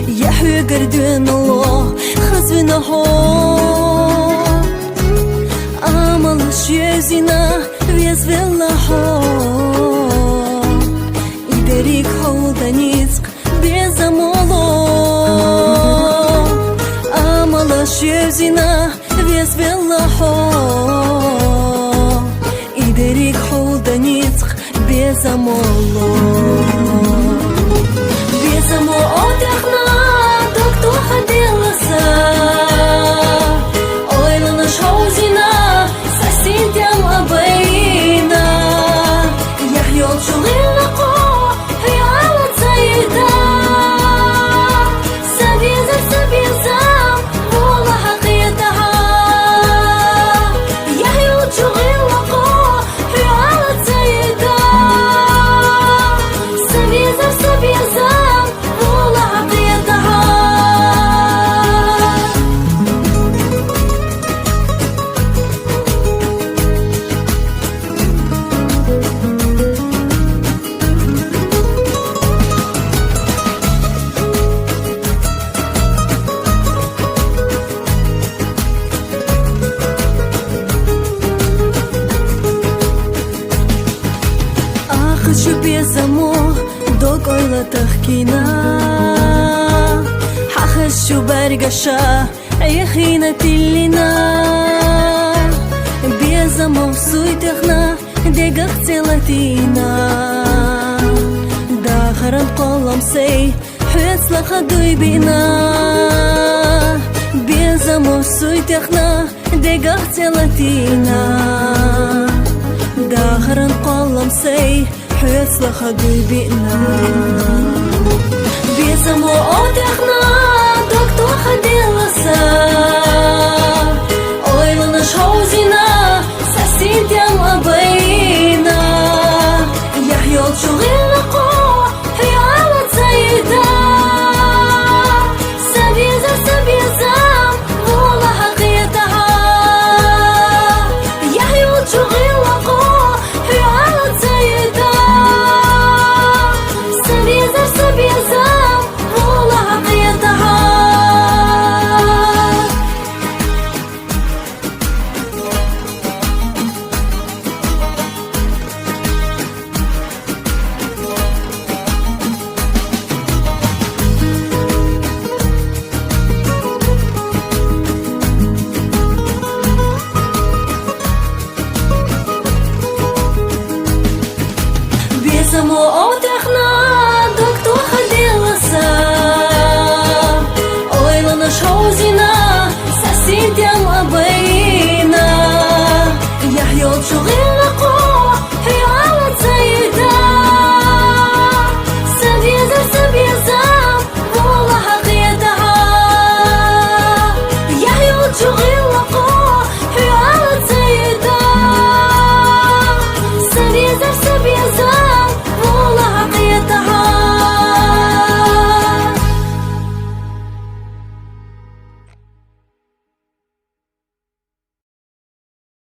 يحيى قردون الله خزونا هو أمل شيزنا ويزويلا هو إدريك حودانيسك بيزامولو أمل شيزنا ويزويلا هو إدريك حودانيسك بيزامولو بيزامو отдыхна, то кто ходилася. Ой, луна шоузина, сосидям обейна. Я хьёл чулилако, хьяла цаида. Сабизам, вола хакиятаха. Я хьёл чулилако, хьяла цаида. Сабизам, вола хакиятаха. Хочу безамо докойла тахкина хочу баргаша яхина тиллина безамо суйтахна дегах целатина дахаран қолам сей حسلخ дуйбина безамо суйтахна дегах целатина дахаран қолам сей حسلخ дуйбина безамо отдыхна то кто ходилася. Ой, луна шоузина, сосидям обейна. Я хьёл чулилако, хьяла цаида. Сабизам, вола хакиятаха. Я хьёл чулилако, хьяла цаида. Сабизам, вола хакиятаха. Безамо